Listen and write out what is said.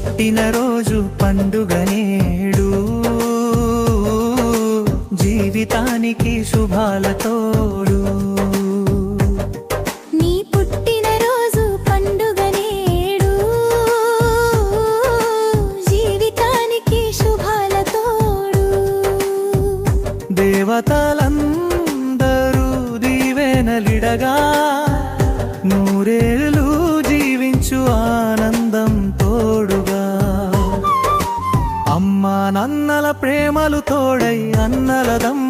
పుట్టినరోజు పండుగ నేడు, జీవితానికి శుభాల తోడు. నీ పుట్టినరోజు పండుగ నేడు, జీవితానికి శుభాల తోడు. దేవతలందరూ దీవెనలిడగా నూరేళ్ళు జీవించు ఆనందం తోడుగా. అమ్మా నన్నల ప్రేమలు తోడై అన్నల దమ్ముల